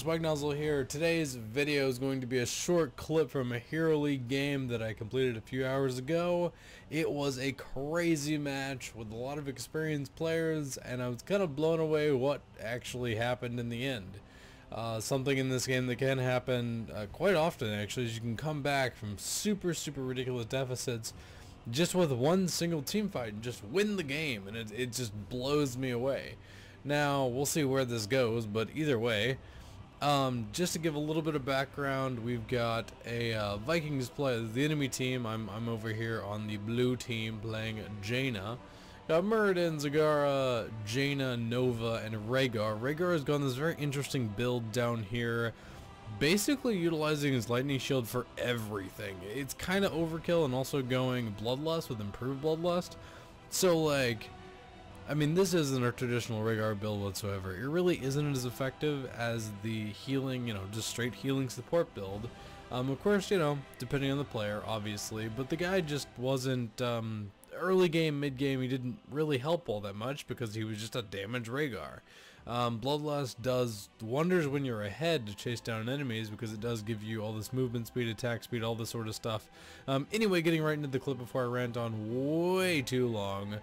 Swagnozzle here. Today's video is going to be a short clip from a Hero League game that I completed a few hours ago. It was a crazy match with a lot of experienced players, and I was kind of blown away what actually happened in the end. Something in this game that can happen quite often actually is you can come back from super ridiculous deficits just with one single team fight and just win the game, and it just blows me away. Now we'll see where this goes, but either way, just to give a little bit of background, we've got a Vikings player, the enemy team. I'm over here on the blue team playing Jaina. Got Muradin, Zagara, Jaina, Nova, and Rhaegar. Rhaegar has gone this very interesting build down here, basically utilizing his lightning shield for everything. It's kind of overkill, and also going Bloodlust with improved Bloodlust. So like, I mean, this isn't a traditional Rhaegar build whatsoever. It really isn't as effective as the healing, just straight healing support build. Of course, depending on the player, obviously, but the guy just wasn't, early game, mid game, he didn't really help all that much because he was just a damaged Rhaegar. Bloodlust does wonders when you're ahead to chase down enemies because it does give you all this movement speed, attack speed, all this sort of stuff. Anyway, getting right into the clip before I rant on way too long.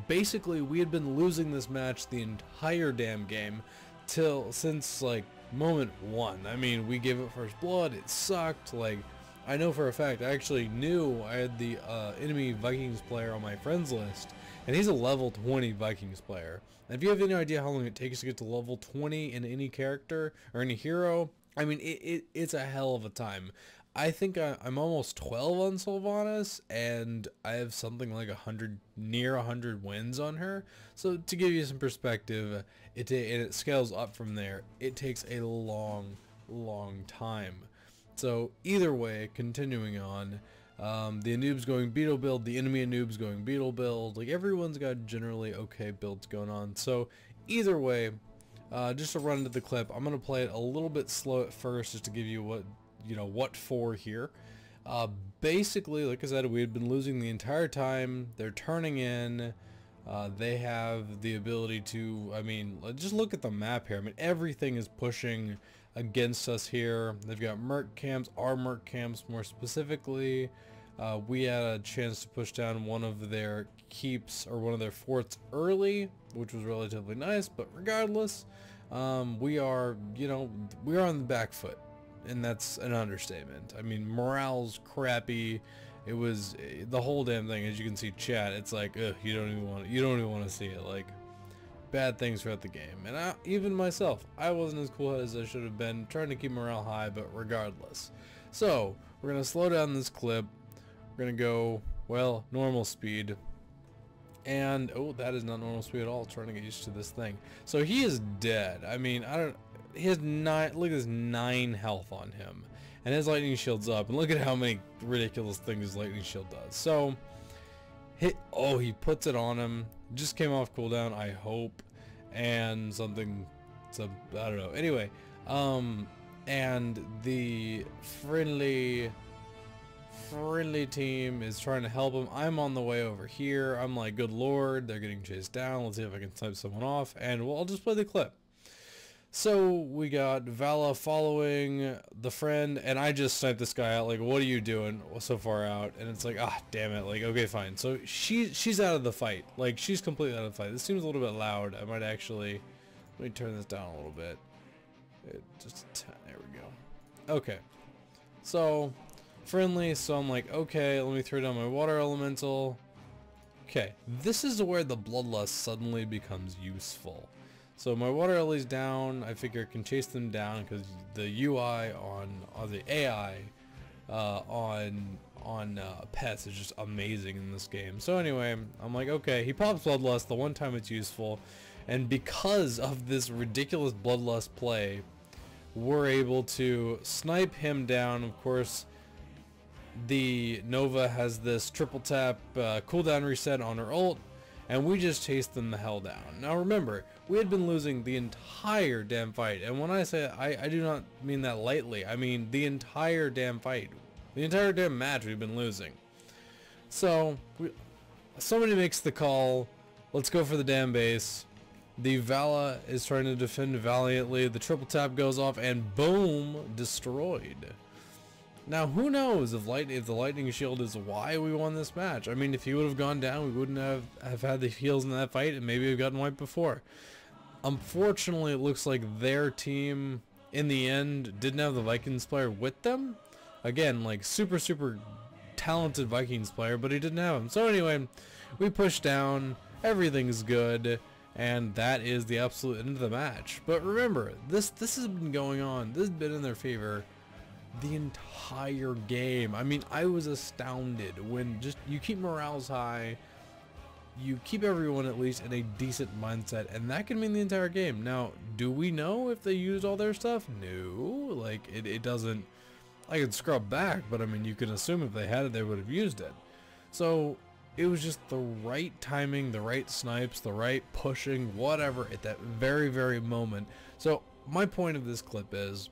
Basically, we had been losing this match the entire damn game since like moment one. I mean, we gave it first blood, it sucked. Like, I know for a fact, I actually knew I had the enemy Vikings player on my friends list, and he's a level 20 Vikings player. And if you have any idea how long it takes to get to level 20 in any character or any hero, I mean, it's a hell of a time. I think I'm almost 12 on Sylvanas, and I have something like near 100 wins on her. So to give you some perspective, and it scales up from there. It takes a long time. So either way, continuing on, the Anoob's going Beetle build, the enemy Anoob's going Beetle build. Like, everyone's got generally okay builds going on. So either way, just to run into the clip, I'm gonna play it a little bit slow at first, just to give you what for here. Basically, like I said, we had been losing the entire time. They're turning in. They have the ability to, I mean, just look at the map here. I mean, everything is pushing against us here. They've got merc camps, our merc camps more specifically. We had a chance to push down one of their keeps, or one of their forts early, which was relatively nice, but regardless, we are on the back foot. And that's an understatement. I mean, morale's crappy. It was the whole damn thing. As you can see, chat. It's like, ugh, you don't even want to see it. Like, bad things throughout the game. And even myself, I wasn't as cool as I should have been, trying to keep morale high. But regardless, so we're gonna slow down this clip. We're gonna go, well, normal speed. And oh, that is not normal speed at all. Trying to get used to this thing. So he is dead. I mean, he has look at his 9 health on him, and his lightning shield's up, and look at how many ridiculous things his lightning shield does. So he puts it on him, just came off cooldown, I hope, and something, I don't know. Anyway, and the friendly team is trying to help him. I'm on the way over here. I'm like, good lord, they're getting chased down. Let's see if I can snipe someone off, and well, I'll just play the clip. So we got Vala following the friend, and I just sniped this guy out. Like, what are you doing so far out? And it's like, ah, damn it. Like, okay, fine. So she's out of the fight. Like, she's completely out of the fight. This seems a little bit loud. I might actually, let me turn this down a little bit. There we go. Okay. So friendly. So I'm like, okay, let me throw down my water elemental. Okay, this is where the Bloodlust suddenly becomes useful. So my water ellie's down. I figure I can chase them down because the UI or the AI on pets is just amazing in this game. So anyway, I'm like, okay, he pops Bloodlust the one time it's useful, and because of this ridiculous Bloodlust play, we're able to snipe him down. Of course, the Nova has this triple tap cooldown reset on her ult, and we just chased them the hell down. Now remember, we had been losing the entire damn fight, and when I say I do not mean that lightly. I mean the entire damn fight, the entire damn match we've been losing. So somebody makes the call, let's go for the damn base. The Vala is trying to defend valiantly. The triple tap goes off and boom, destroyed. Now who knows if the lightning shield is why we won this match. I mean, if he would have gone down, we wouldn't have had the heals in that fight, and maybe we've gotten wiped before. Unfortunately, it looks like their team in the end didn't have the Vikings player with them. Again, like super talented Vikings player, but he didn't have him. So anyway, we pushed down, everything's good, and that is the absolute end of the match. But remember, this has been going on, this has been in their favor the entire game. I mean, I was astounded when just you keep morales high, you keep everyone at least in a decent mindset, and that can mean the entire game. Now, do we know if they used all their stuff? No, like it doesn't. I could scrub back, but I mean, you can assume if they had it, they would have used it. So it was just the right timing, the right snipes, the right pushing, whatever, at that very moment. So my point of this clip is,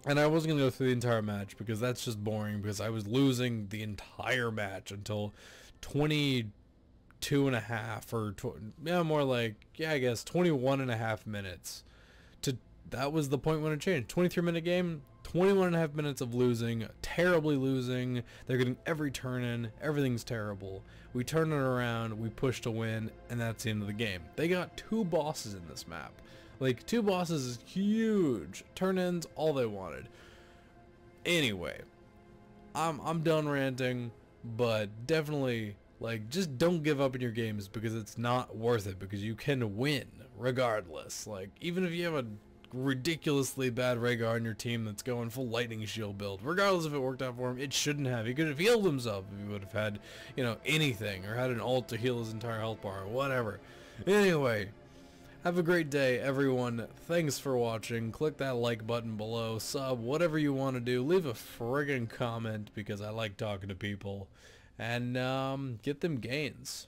and I wasn't going to go through the entire match because that's just boring, because I was losing the entire match until 22 and a half, or more like, yeah, I guess 21 and a half minutes. That was the point when it changed. 23-minute game, 21 and a half minutes of losing, terribly losing. They're getting every turn in, everything's terrible. We turn it around, we push to win, and that's the end of the game. They got 2 bosses in this map. Like, 2 bosses is huge. Turn-ins, all they wanted. Anyway, I'm done ranting, but definitely, like, just don't give up in your games, because it's not worth it, because you can win regardless. Like, even if you have a ridiculously bad Rhaegar on your team that's going full lightning shield build, regardless if it worked out for him, it shouldn't have. He could have healed himself if he would have had, you know, anything, or had an ult to heal his entire health bar, or whatever. Anyway, have a great day, everyone. Thanks for watching. Click that like button below, sub, whatever you want to do. Leave a friggin' comment, because I like talking to people, and get them gains.